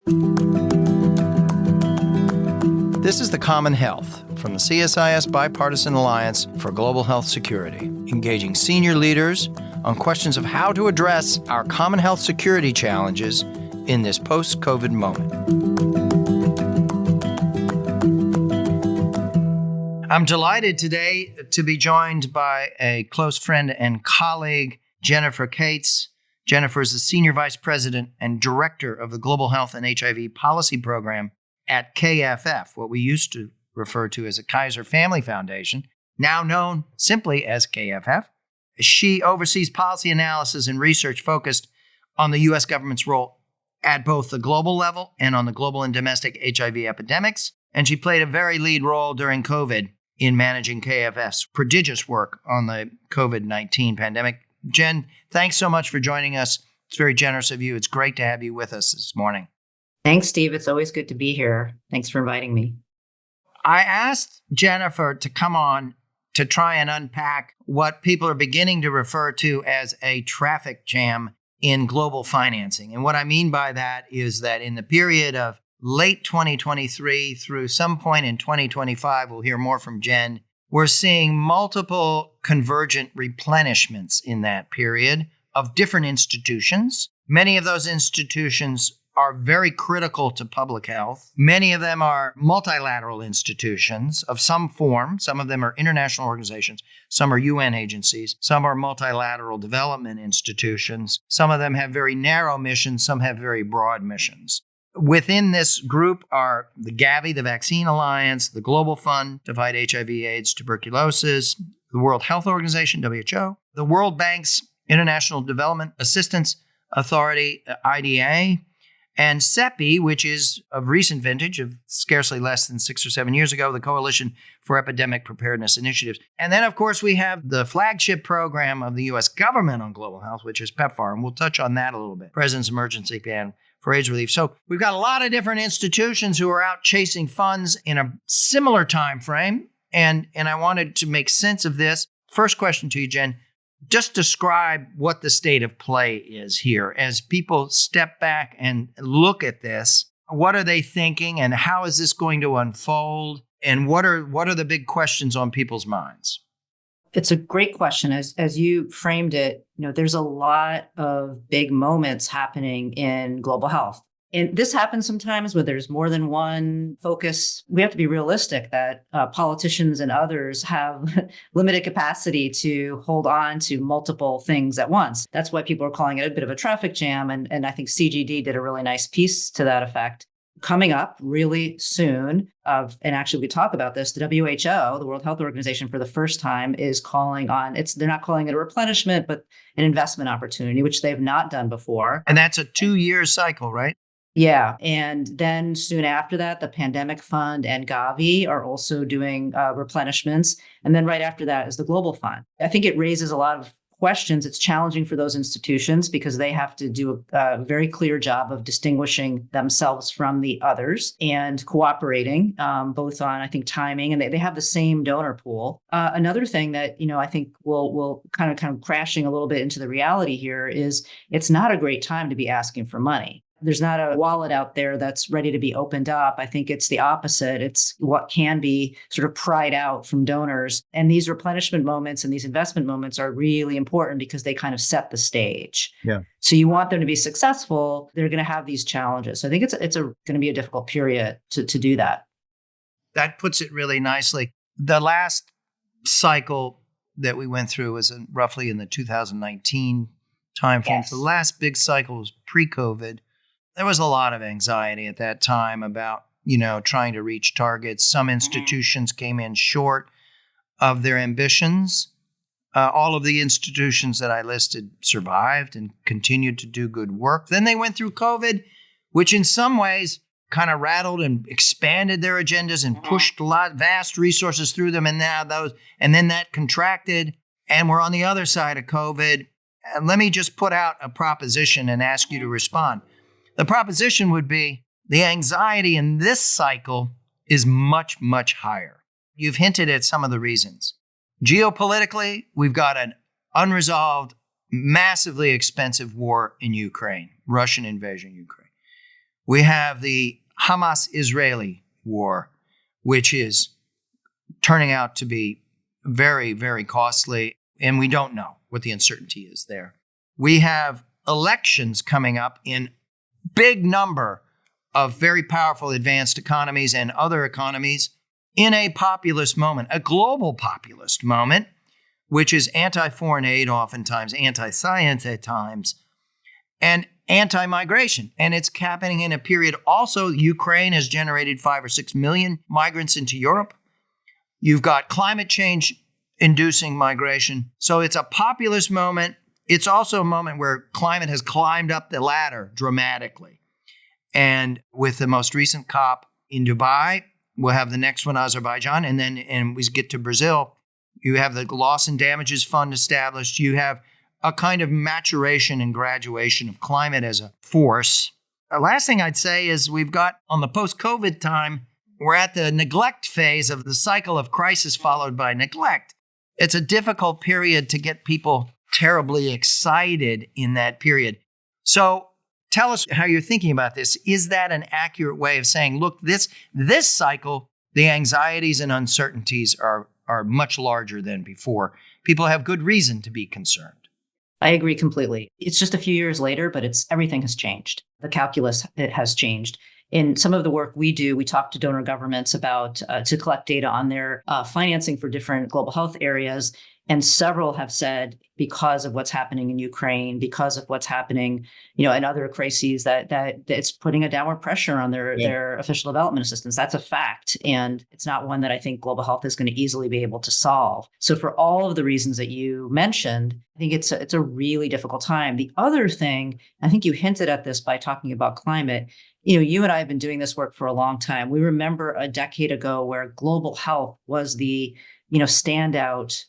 This is The Common Health from the CSIS Bipartisan Alliance for Global Health Security, engaging senior leaders on questions of how to address our common health security challenges in this post-COVID moment. I'm delighted today to be joined by a close friend and colleague, Jennifer Cates. Jennifer is the Senior Vice President and Director of the Global Health and HIV Policy Program at KFF, what we used to refer to as a Kaiser Family Foundation, now known simply as KFF. She oversees policy analysis and research focused on the U.S. government's role at both the global level and on the global and domestic HIV epidemics. And she played a very lead role during COVID in managing KFF's prodigious work on the COVID-19 pandemic. Jen, thanks so much for joining us. It's very generous of you. It's great to have you with us this morning. Thanks, Steve. It's always good to be here. Thanks for inviting me. I asked Jennifer to come on to try and unpack what people are beginning to refer to as a traffic jam in global financing. And what I mean by that is that in the period of late 2023 through some point in 2025, we'll hear more from Jen, we're seeing multiple convergent replenishments in that period of different institutions. Many of those institutions are very critical to public health. Many of them are multilateral institutions of some form. Some of them are international organizations. Some are UN agencies. Some are multilateral development institutions. Some of them have very narrow missions. Some have very broad missions. Within this group are the Gavi, the Vaccine Alliance, the Global Fund to fight HIV, AIDS, tuberculosis, the World Health Organization, WHO, the World Bank's International Development Assistance Authority, IDA, and CEPI, which is of recent vintage, of scarcely less than 6 or 7 years ago, the Coalition for Epidemic Preparedness Initiatives. And then, of course, we have the flagship program of the U.S. government on global health, which is PEPFAR, and we'll touch on that a little bit, President's Emergency Plan for AIDS Relief. So we've got a lot of different institutions who are out chasing funds in a similar time frame, and I wanted to make sense of this. First question to you, Jen. Just describe what the state of play is here. As people step back and look at this, what are they thinking and how is this going to unfold? And what are the big questions on people's minds? It's a great question. As you framed it, there's a lot of big moments happening in global health. And this happens sometimes where there's more than one focus. We have to be realistic that politicians and others have limited capacity to hold on to multiple things at once. That's why people are calling it a bit of a traffic jam. And I think CGD did a really nice piece to that effect. Coming up really soon, and actually we talk about this, the WHO, the World Health Organization, for the first time is calling on, they're not calling it a replenishment, but an investment opportunity, which they've not done before. And that's a 2-year cycle, right? Yeah. And then soon after that, the Pandemic Fund and Gavi are also doing replenishments. And then right after that is the Global Fund. I think it raises a lot of questions. It's challenging for those institutions because they have to do a very clear job of distinguishing themselves from the others and cooperating both on, I think, timing, and they have the same donor pool. Another thing that, I think will kind of crashing a little bit into the reality here is it's not a great time to be asking for money. There's not a wallet out there that's ready to be opened up. I think it's the opposite. It's what can be sort of pried out from donors. And these replenishment moments and these investment moments are really important because they kind of set the stage. Yeah. So you want them to be successful. They're going to have these challenges. So I think it's going to be a difficult period to do that. That puts it really nicely. The last cycle that we went through was roughly in the 2019 timeframe. Yes. The last big cycle was pre-COVID. There was a lot of anxiety at that time about, trying to reach targets. Some institutions came in short of their ambitions. All of the institutions that I listed survived and continued to do good work. Then they went through COVID, which in some ways kind of rattled and expanded their agendas and pushed vast resources through them. And then that contracted, and we're on the other side of COVID. And let me just put out a proposition and ask you to respond. The proposition would be the anxiety in this cycle is much, much higher. You've hinted at some of the reasons. Geopolitically, we've got an unresolved, massively expensive war in Ukraine, Russian invasion of Ukraine. We have the Hamas-Israeli war, which is turning out to be very, very costly, and we don't know what the uncertainty is there. We have elections coming up in big number of very powerful advanced economies and other economies in a populist moment, a global populist moment, which is anti-foreign aid oftentimes, anti-science at times, and anti-migration. And it's happening in a period also, Ukraine has generated 5 or 6 million migrants into Europe. You've got climate change inducing migration. So it's a populist moment. It's also a moment where climate has climbed up the ladder dramatically. And with the most recent COP in Dubai, we'll have the next one, Azerbaijan, and we get to Brazil. You have the loss and damages fund established. You have a kind of maturation and graduation of climate as a force. The last thing I'd say is we've got, on the post-COVID time, we're at the neglect phase of the cycle of crisis followed by neglect. It's a difficult period to get people terribly excited in that period. So tell us how you're thinking about this. Is that an accurate way of saying, look, this cycle, the anxieties and uncertainties are much larger than before. People have good reason to be concerned. I agree completely. It's just a few years later, but everything has changed. The calculus, it has changed. In some of the work we do, we talk to donor governments about to collect data on their financing for different global health areas. And several have said, because of what's happening in Ukraine, because of what's happening, in other crises, that it's putting a downward pressure on their official development assistance. That's a fact. And it's not one that I think global health is going to easily be able to solve. So for all of the reasons that you mentioned, I think it's a really difficult time. The other thing, I think you hinted at this by talking about climate. You and I have been doing this work for a long time. We remember a decade ago where global health was the, standout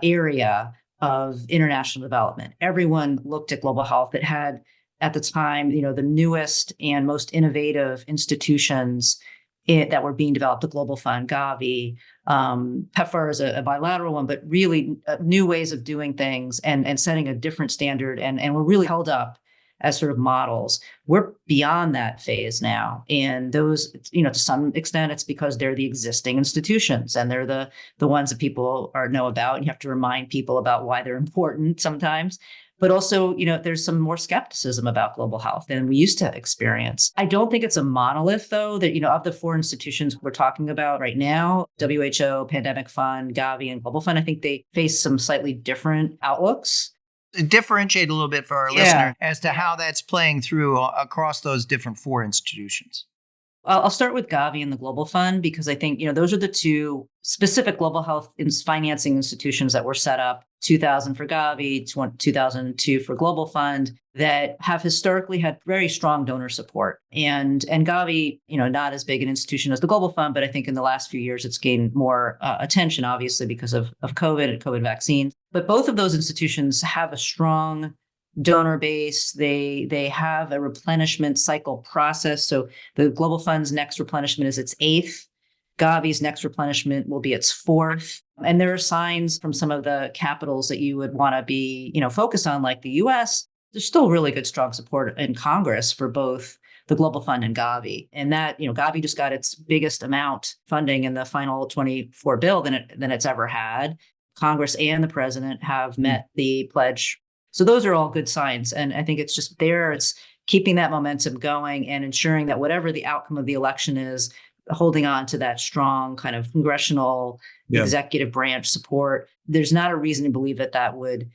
area of international development. Everyone looked at global health. It had, at the time, the newest and most innovative institutions that were being developed, the Global Fund, Gavi, PEPFAR is a bilateral one, but really new ways of doing things and setting a different standard. And we're really held up as sort of models. We're beyond that phase now. And those, to some extent, it's because they're the existing institutions and they're the ones that people know about. And you have to remind people about why they're important sometimes. But also, there's some more skepticism about global health than we used to experience. I don't think it's a monolith, though, that, of the 4 institutions we're talking about right now, WHO, Pandemic Fund, Gavi, and Global Fund, I think they face some slightly different outlooks. Differentiate a little bit for our listener as to how that's playing through across those different 4 institutions. I'll start with Gavi and the Global Fund, because I think, those are the 2 specific global health financing institutions that were set up, 2000 for Gavi, 2002 for Global Fund, that have historically had very strong donor support. And Gavi, not as big an institution as the Global Fund, but I think in the last few years, it's gained more attention, obviously, because of COVID and COVID vaccines. But both of those institutions have a strong donor base. They have a replenishment cycle process. So the Global Fund's next replenishment is its 8th. Gavi's next replenishment will be its 4th. And there are signs from some of the capitals that you would want to be, focused on, like the US. There's still really good, strong support in Congress for both the Global Fund and Gavi. And that, Gavi just got its biggest amount funding in the final 24 bill than it's ever had. Congress and the president have met the pledge. So those are all good signs. And I think it's just it's keeping that momentum going and ensuring that whatever the outcome of the election is, holding on to that strong kind of congressional executive branch support. There's not a reason to believe that would,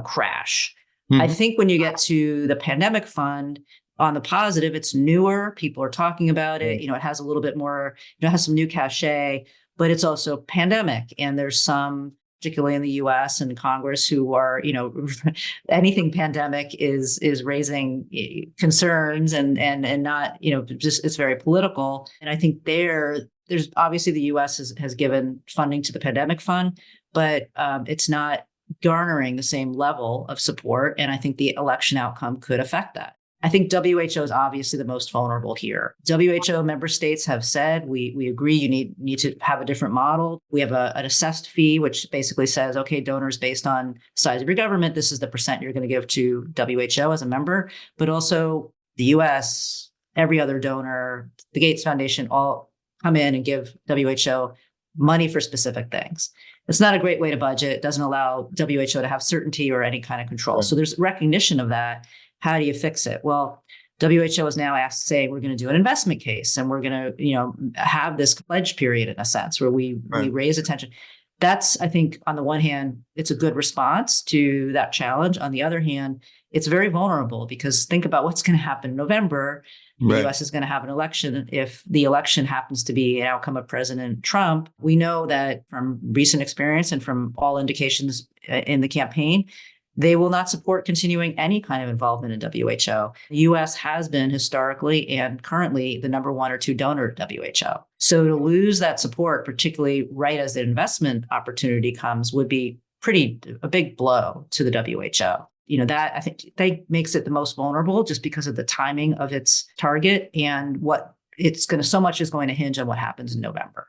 crash. Mm-hmm. I think when you get to the Pandemic Fund, on the positive, it's newer. People are talking about it. It has a little bit more, it has some new cachet, but it's also pandemic. And there's some, particularly in the US and Congress, who are, anything pandemic is raising concerns and not, just it's very political. And I think there's obviously the US has given funding to the Pandemic Fund, but it's not garnering the same level of support. And I think the election outcome could affect that. I think WHO is obviously the most vulnerable here. WHO member states have said, we agree you need to have a different model. We have an assessed fee, which basically says, okay, donors based on size of your government, this is the percent you're going to give to WHO as a member. But also the US, every other donor, the Gates Foundation, all come in and give WHO money for specific things. It's not a great way to budget. It doesn't allow WHO to have certainty or any kind of control. Right. So there's recognition of that. How do you fix it? Well, WHO is now asked to say, we're going to do an investment case and we're going to, have this pledge period in a sense where we raise attention. That's, I think, on the one hand, it's a good response to that challenge. On the other hand, it's very vulnerable because think about what's going to happen in November. The US is going to have an election. If the election happens to be an outcome of President Trump, we know that from recent experience and from all indications in the campaign, they will not support continuing any kind of involvement in WHO. The US has been historically and currently the number 1 or 2 donor to WHO. So to lose that support, particularly right as the investment opportunity comes, would be a big blow to the WHO. That I think that makes it the most vulnerable just because of the timing of its target and what it's going to, so much is going to hinge on what happens in November.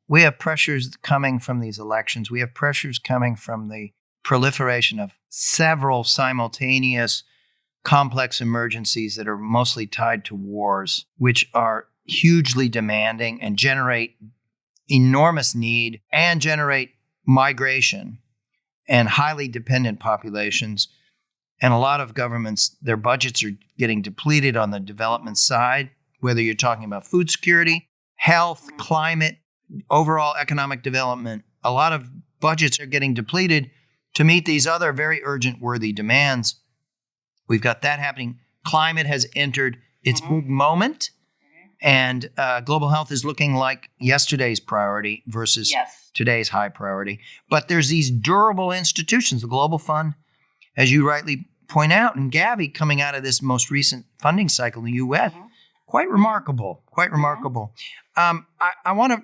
We have pressures coming from these elections. We have pressures coming from the proliferation of several simultaneous complex emergencies that are mostly tied to wars, which are hugely demanding and generate enormous need and generate migration and highly dependent populations. And a lot of governments, their budgets are getting depleted on the development side, whether you're talking about food security, health, climate, overall economic development. A lot of budgets are getting depleted to meet these other very urgent, worthy demands. We've got that happening. Climate has entered its big moment, and global health is looking like yesterday's priority versus today's high priority. But there's these durable institutions, the Global Fund, as you rightly point out, and Gavi coming out of this most recent funding cycle in the U.S. Quite remarkable, quite remarkable. I want to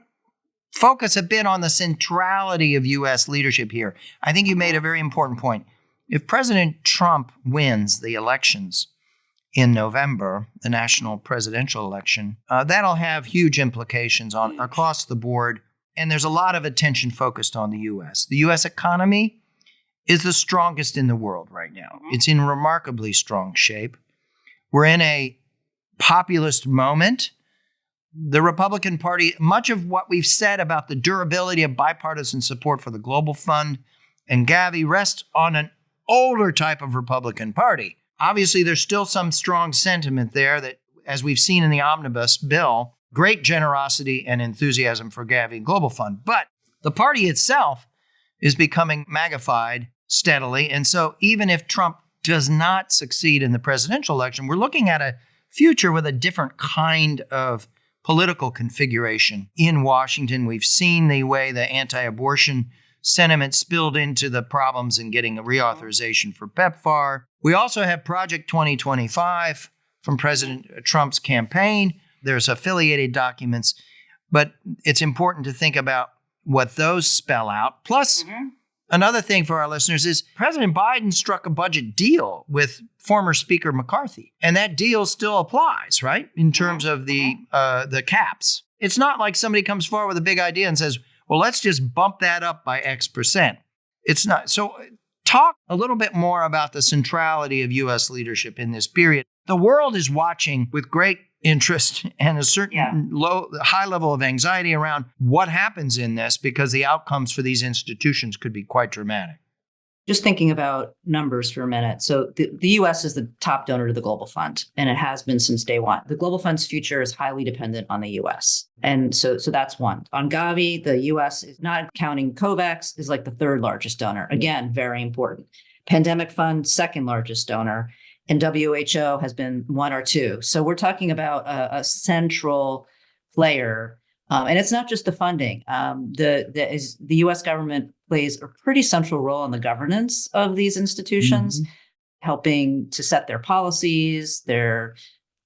focus a bit on the centrality of U.S. leadership here. I think you made a very important point. If President Trump wins the elections in November, the national presidential election, that'll have huge implications across the board. And there's a lot of attention focused on the U.S. The U.S. economy is the strongest in the world right now. It's in remarkably strong shape. We're in a populist moment. The Republican Party, much of what we've said about the durability of bipartisan support for the Global Fund and Gavi rests on an older type of Republican Party. Obviously, there's still some strong sentiment there that, as we've seen in the omnibus bill, great generosity and enthusiasm for Gavi and Global Fund. But the party itself is becoming magnified steadily. And so even if Trump does not succeed in the presidential election, we're looking at a future with a different kind of political configuration in Washington. We've seen the way the anti-abortion sentiment spilled into the problems in getting a reauthorization for PEPFAR. We also have Project 2025 from President Trump's campaign. There's affiliated documents, but it's important to think about what those spell out. Plus, another thing for our listeners is President Biden struck a budget deal with former Speaker McCarthy, and that deal still applies, right, in terms of the caps. It's not like somebody comes forward with a big idea and says, well, let's just bump that up by X%. It's not. So talk a little bit more about the centrality of U.S. leadership in this period. The world is watching with great interest and a certain high level of anxiety around what happens in this because the outcomes for these institutions could be quite dramatic. Just thinking about numbers for a minute. So the U.S. is the top donor to the Global Fund, and it has been since day one. The Global Fund's future is highly dependent on the U.S. And so that's one. On Gavi, the U.S. is not counting COVAX, is like the 3rd largest donor. Again, very important. Pandemic Fund, 2nd largest donor. And WHO has been 1 or 2. So we're talking about a central player. And it's not just the funding. The U.S. government plays a pretty central role in the governance of these institutions, helping to set their policies, their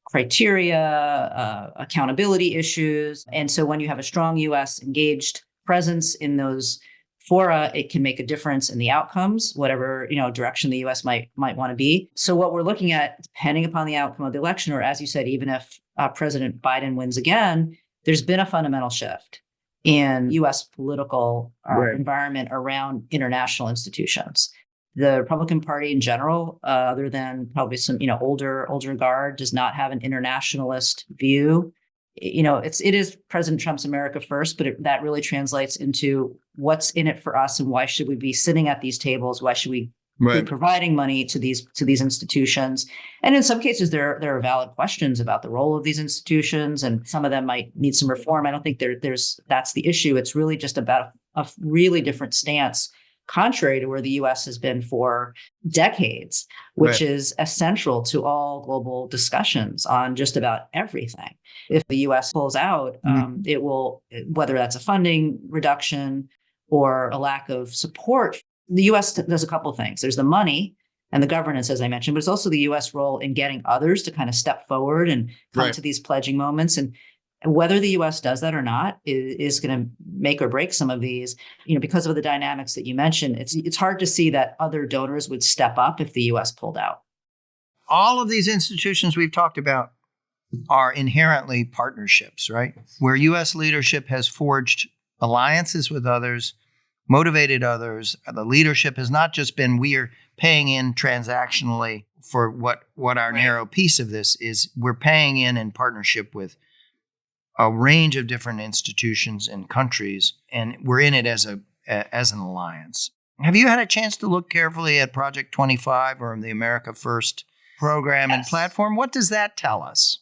criteria, accountability issues. And so when you have a strong U.S. engaged presence in those fora, it can make a difference in the outcomes, whatever direction the U.S. might want to be. So what we're looking at, depending upon the outcome of the election, or as you said, even if President Biden wins again, there's been a fundamental shift in U.S. political environment around international institutions. The Republican Party in general, other than probably some, older guard, does not have an internationalist view. It is President Trump's America first, but that really translates into what's in it for us and why should we be sitting at these tables? Why should we be providing money to these institutions? And in some cases, there are valid questions about the role of these institutions, and some of them might need some reform. I don't think that's the issue. It's really just about a really different stance, contrary to where the U.S. has been for decades, which is essential to all global discussions on just about everything. If the U.S. pulls out, it will, whether that's a funding reduction or a lack of support. The U.S. does a couple of things. There's the money and the governance, as I mentioned, but it's also the U.S. role in getting others to kind of step forward and come to these pledging moments. And whether the U.S. does that or not is going to make or break some of these, because of the dynamics that you mentioned. It's hard to see that other donors would step up if the U.S. pulled out. All of these institutions we've talked about are inherently partnerships, right? Where U.S. leadership has forged alliances with others, motivated others. The leadership has not just been, we are paying in transactionally for what our narrow piece of this is. We're paying in partnership with a range of different institutions and countries, and we're in it as an alliance. Have you had a chance to look carefully at Project 25 or the America First program and platform? What does that tell us?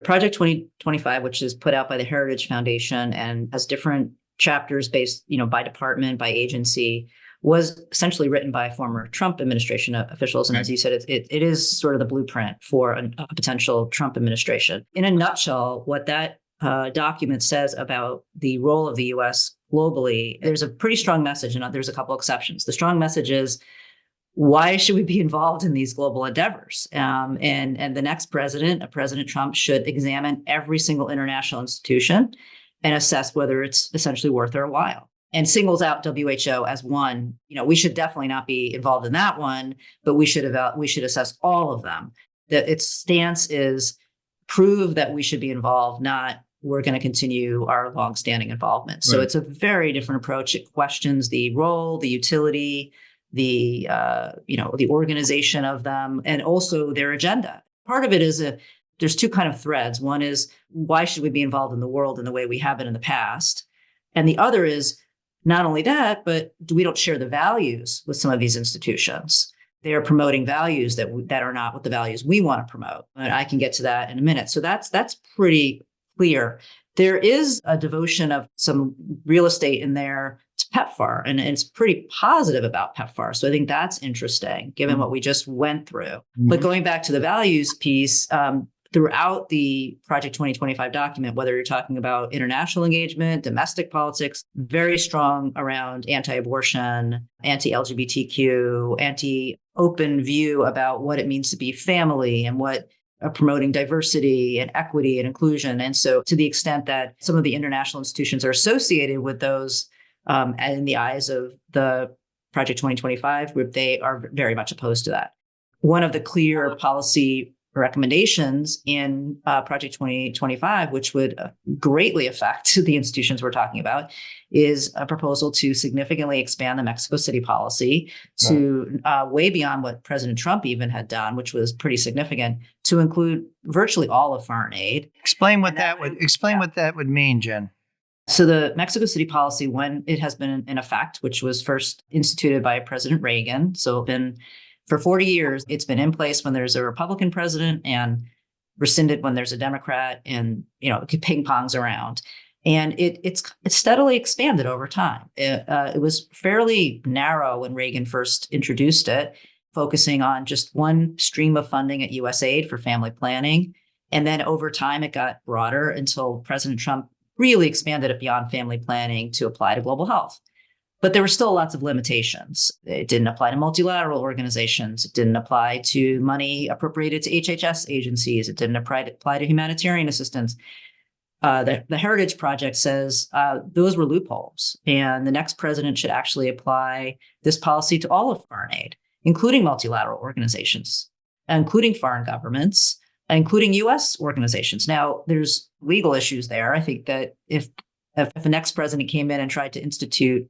Project 2025, which is put out by the Heritage Foundation and has different chapters based, by department, by agency, was essentially written by former Trump administration officials. And as you said, it is sort of the blueprint for a potential Trump administration. In a nutshell, what that document says about the role of the U.S. globally, there's a pretty strong message, and there's a couple exceptions. The strong message is, why should we be involved in these global endeavors? And the next president, President Trump, should examine every single international institution and assess whether it's essentially worth their while. And singles out WHO as one. We should definitely not be involved in that one, but we should assess all of them. Its stance is prove that we should be involved, not we're going to continue our longstanding involvement. So it's a very different approach. It questions the role, the utility, the organization of them, and also their agenda. Part of it is there's two kind of threads. One is, why should we be involved in the world in the way we have been in the past? And the other is not only that, but we don't share the values with some of these institutions. They are promoting values that are not what the values we want to promote. And I can get to that in a minute. So that's pretty clear. There is a devotion of some real estate in there to PEPFAR, and it's pretty positive about PEPFAR. So I think that's interesting, given what we just went through. But going back to the values piece, throughout the Project 2025 document, whether you're talking about international engagement, domestic politics, very strong around anti-abortion, anti-LGBTQ, anti-open view about what it means to be family and what promoting diversity and equity and inclusion. And so to the extent that some of the international institutions are associated with those, in the eyes of the Project 2025 group, they are very much opposed to that. One of the clear policy recommendations in Project 2025, which would greatly affect the institutions we're talking about, is a proposal to significantly expand the Mexico City policy to way beyond what President Trump even had done, which was pretty significant, to include virtually all of foreign aid. Explain what that would mean, Jen. So the Mexico City policy, when it has been in effect, which was first instituted by President Reagan, so for 40 years, it's been in place when there's a Republican president and rescinded when there's a Democrat, and it ping-pongs around. And it's steadily expanded over time. It was fairly narrow when Reagan first introduced it, focusing on just one stream of funding at USAID for family planning. And then over time, it got broader until President Trump really expanded it beyond family planning to apply to global health. But there were still lots of limitations. It didn't apply to multilateral organizations. It didn't apply to money appropriated to HHS agencies. It didn't apply to humanitarian assistance. The Heritage Project says those were loopholes, and the next president should actually apply this policy to all of foreign aid, including multilateral organizations, including foreign governments, including U.S. organizations. Now, there's legal issues there. I think that if the next president came in and tried to institute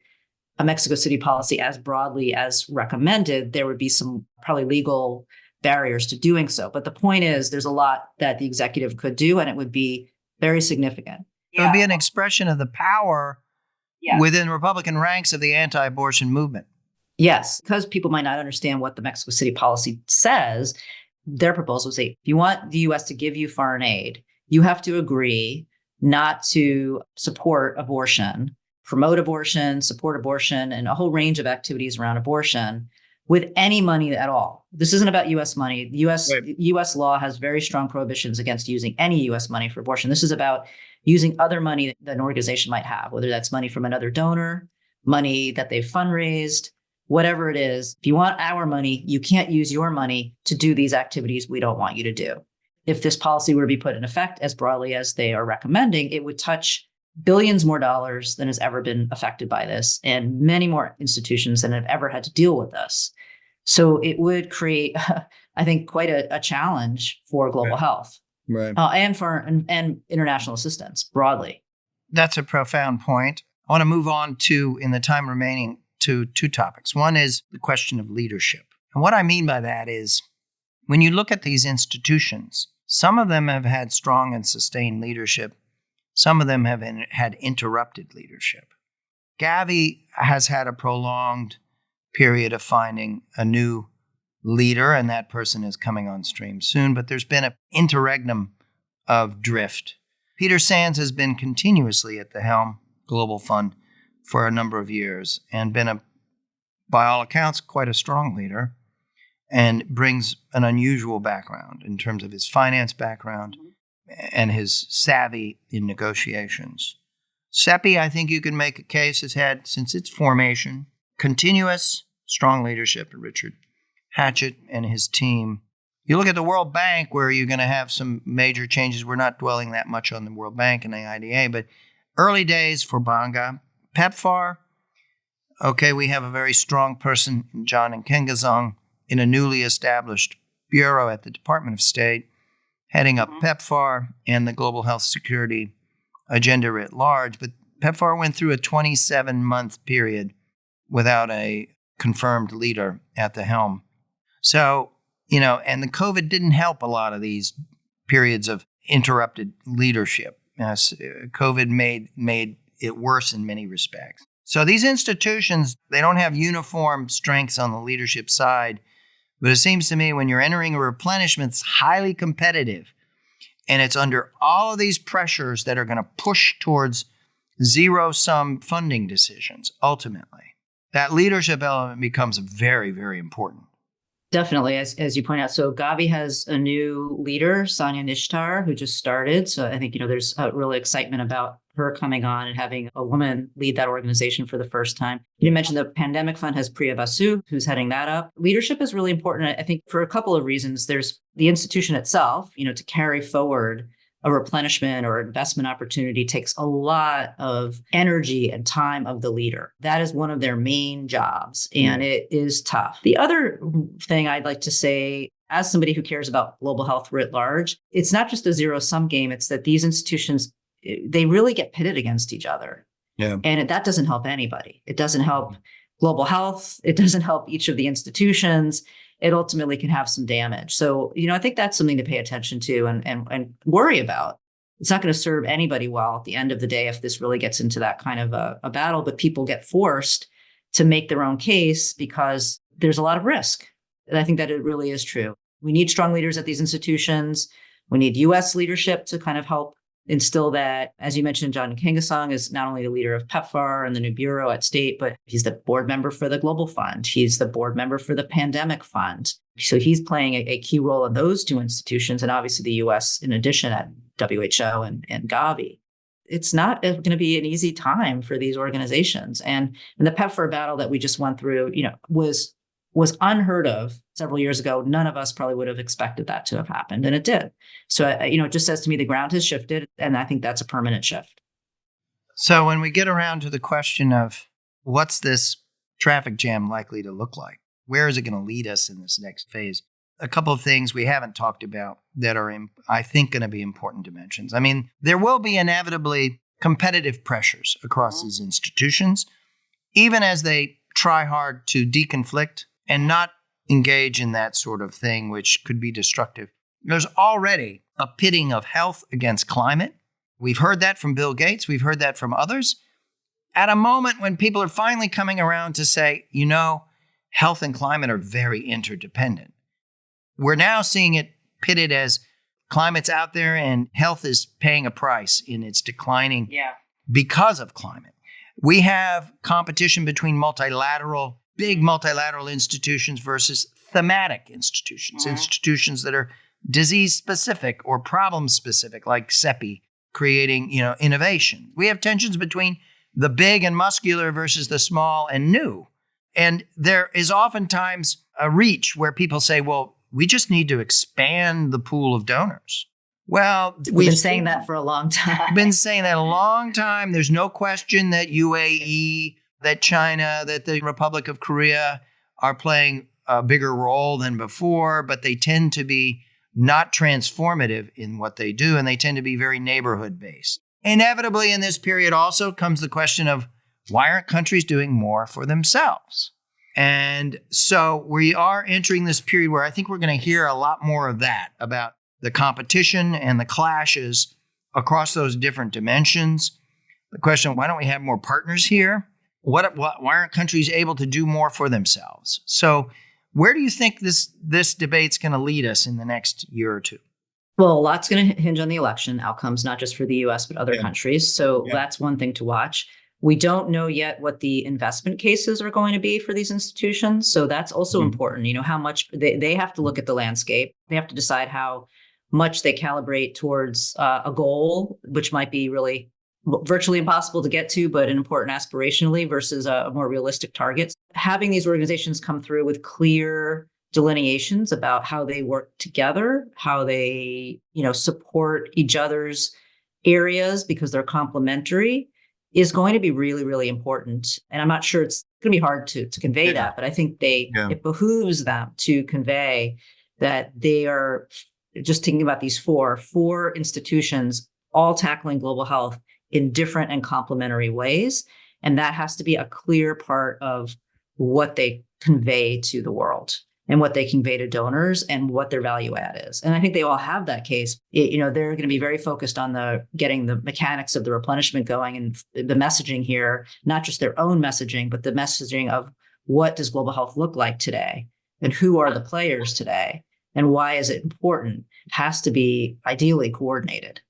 a Mexico City policy as broadly as recommended, there would be some probably legal barriers to doing so. But the point is, there's a lot that the executive could do, and it would be very significant. It would be an expression of the power within Republican ranks of the anti-abortion movement. Yes, because people might not understand what the Mexico City policy says. Their proposal would say, if you want the U.S. to give you foreign aid, you have to agree not to support abortion, promote abortion, support abortion, and a whole range of activities around abortion with any money at all. This isn't about U.S. money. U.S. law has very strong prohibitions against using any U.S. money for abortion. This is about using other money that an organization might have, whether that's money from another donor, money that they've fundraised, whatever it is. If you want our money, you can't use your money to do these activities we don't want you to do. If this policy were to be put in effect as broadly as they are recommending, it would touch billions more dollars than has ever been affected by this, and many more institutions than have ever had to deal with this. So it would create, I think, quite a challenge for global health, and for international assistance broadly. That's a profound point. I want to move on to, in the time remaining, to two topics. One is the question of leadership. And what I mean by that is, when you look at these institutions, some of them have had strong and sustained leadership. Some of them have had interrupted leadership. Gavi has had a prolonged period of finding a new leader, and that person is coming on stream soon, but there's been an interregnum of drift. Peter Sands has been continuously at the helm, Global Fund, for a number of years, and been, by all accounts, quite a strong leader, and brings an unusual background in terms of his finance background and his savvy in negotiations. CEPI, I think you can make a case, has had, since its formation, continuous, strong leadership of Richard Hatchett and his team. You look at the World Bank, where you're going to have some major changes. We're not dwelling that much on the World Bank and the IDA, but early days for Banga. PEPFAR, okay, we have a very strong person, John Nkengazong, in a newly established bureau at the Department of State, heading up PEPFAR and the global health security agenda writ large. But PEPFAR went through a 27-month period without a confirmed leader at the helm. So, and the COVID didn't help a lot of these periods of interrupted leadership. COVID made it worse in many respects. So these institutions, they don't have uniform strengths on the leadership side, but it seems to me when you're entering a replenishment, it's highly competitive, and it's under all of these pressures that are going to push towards zero-sum funding decisions, ultimately. That leadership element becomes very, very important. Definitely, as you point out. So Gavi has a new leader, Sanya Nishtar, who just started. So I think, there's really excitement about her coming on and having a woman lead that organization for the first time. You mentioned the pandemic fund has Priya Basu, who's heading that up. Leadership is really important, I think, for a couple of reasons. There's the institution itself, to carry forward a replenishment or investment opportunity takes a lot of energy and time of the leader. That is one of their main jobs, and it is tough. The other thing I'd like to say, as somebody who cares about global health writ large, it's not just a zero-sum game. It's that these institutions, they really get pitted against each other. Yeah. And that doesn't help anybody. It doesn't help global health. It doesn't help each of the institutions. It ultimately can have some damage. So, I think that's something to pay attention to and worry about. It's not going to serve anybody well at the end of the day if this really gets into that kind of a battle, but people get forced to make their own case because there's a lot of risk. And I think that it really is true. We need strong leaders at these institutions. We need U.S. leadership to kind of help instill that. As you mentioned, John Nkengazong is not only the leader of PEPFAR and the new bureau at State, but he's the board member for the Global Fund. He's the board member for the Pandemic Fund. So he's playing a key role in those two institutions, and obviously the U.S. in addition at WHO and Gavi. It's not going to be an easy time for these organizations. And the PEPFAR battle that we just went through, was unheard of several years ago. None of us probably would have expected that to have happened, and it did. So, it just says to me the ground has shifted, and I think that's a permanent shift. So when we get around to the question of what's this traffic jam likely to look like, where is it going to lead us in this next phase? A couple of things we haven't talked about that are, I think, going to be important dimensions. I mean, there will be inevitably competitive pressures across these institutions. even as they try hard to deconflict and not engage in that sort of thing, which could be destructive. There's already a pitting of health against climate. We've heard that from Bill Gates. We've heard that from others. At a moment when people are finally coming around to say, health and climate are very interdependent. We're now seeing it pitted as climate's out there and health is paying a price in its declining because of climate. We have competition between big multilateral institutions versus thematic institutions, institutions that are disease-specific or problem-specific, like CEPI, creating, innovation. We have tensions between the big and muscular versus the small and new. And there is oftentimes a reach where people say, well, we just need to expand the pool of donors. Well, we've been saying that for a long time. Been saying that a long time. There's no question that UAE, that China, that the Republic of Korea are playing a bigger role than before, but they tend to be not transformative in what they do, and they tend to be very neighborhood-based. Inevitably, in this period also comes the question of why aren't countries doing more for themselves? And so we are entering this period where I think we're going to hear a lot more of that, about the competition and the clashes across those different dimensions. The question, why don't we have more partners here? Why aren't countries able to do more for themselves? So where do you think this debate's going to lead us in the next year or two? Well, a lot's going to hinge on the election outcomes, not just for the U.S., but other countries. So that's one thing to watch. We don't know yet what the investment cases are going to be for these institutions. So that's also important. How much they have to look at the landscape. They have to decide how much they calibrate towards a goal, which might be really virtually impossible to get to, but an important aspirationally versus a more realistic target. Having these organizations come through with clear delineations about how they work together, how they, support each other's areas because they're complementary, is going to be really, really important. And I'm not sure it's going to be hard to convey that, but I think it behooves them to convey that they are just thinking about these four institutions all tackling global health in different and complementary ways. And that has to be a clear part of what they convey to the world and what they convey to donors and what their value add is. And I think they all have that case. They're going to be very focused on getting the mechanics of the replenishment going and the messaging here, not just their own messaging, but the messaging of what does global health look like today and who are the players today and why is it important? It has to be ideally coordinated.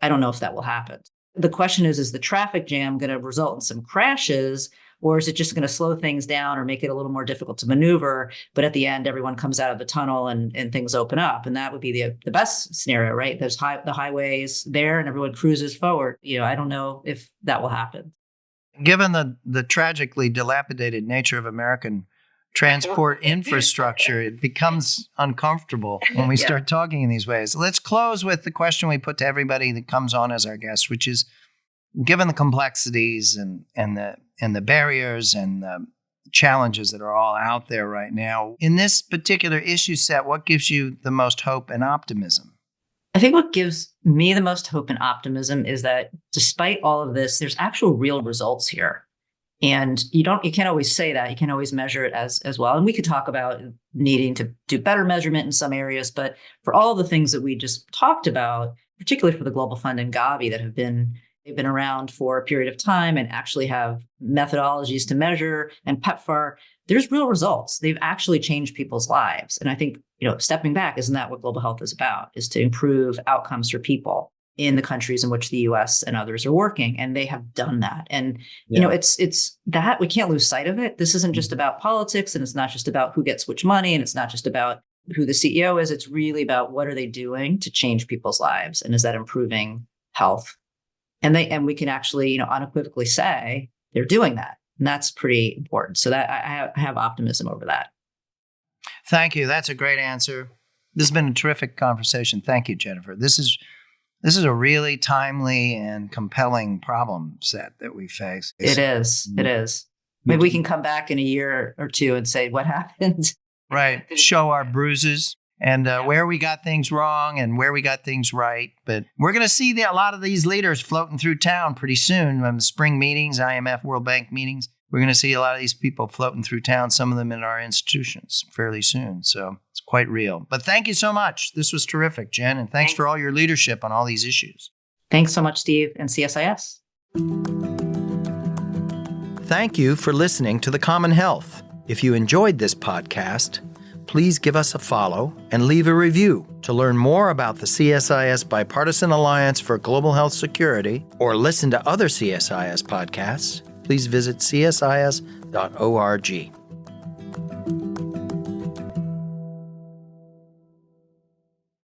I don't know if that will happen. The question is the traffic jam going to result in some crashes, or is it just going to slow things down or make it a little more difficult to maneuver? But at the end, everyone comes out of the tunnel and things open up. And that would be the best scenario, right? There's the highways there and everyone cruises forward. I don't know if that will happen. Given the tragically dilapidated nature of American transport infrastructure, it becomes uncomfortable when we start talking in these ways. Let's close with the question we put to everybody that comes on as our guest, which is, given the complexities and the barriers and the challenges that are all out there right now, in this particular issue set, what gives you the most hope and optimism? I think what gives me the most hope and optimism is that despite all of this, there's actual real results here. And you can't always say that. You can't always measure it as well. And we could talk about needing to do better measurement in some areas, but for all the things that we just talked about, particularly for the Global Fund and Gavi that they've been around for a period of time and actually have methodologies to measure, and PEPFAR, there's real results. They've actually changed people's lives. And I think, stepping back, isn't that what global health is about? Is to improve outcomes for people in the countries in which the US and others are working. And they have done that. And, it's that we can't lose sight of it. This isn't just about politics, and it's not just about who gets which money, and it's not just about who the CEO is. It's really about what are they doing to change people's lives? And is that improving health? And we can actually, unequivocally say they're doing that. And that's pretty important. So that I have optimism over that. Thank you. That's a great answer. This has been a terrific conversation. Thank you, Jennifer. This is a really timely and compelling problem set that we face. It is. Maybe we can come back in a year or two and say what happened. Right. Show our bruises and where we got things wrong and where we got things right. But we're going to see a lot of these leaders floating through town pretty soon. The spring meetings, IMF, World Bank meetings. we're going to see a lot of these people floating through town, some of them in our institutions fairly soon. So it's quite real. But thank you so much. This was terrific, Jen, and thanks for all your leadership on all these issues. Thanks so much, Steve, and CSIS. Thank you for listening to The Common Health. If you enjoyed this podcast, please give us a follow and leave a review. To learn more about the CSIS Bipartisan Alliance for Global Health Security or listen to other CSIS podcasts, please visit csis.org.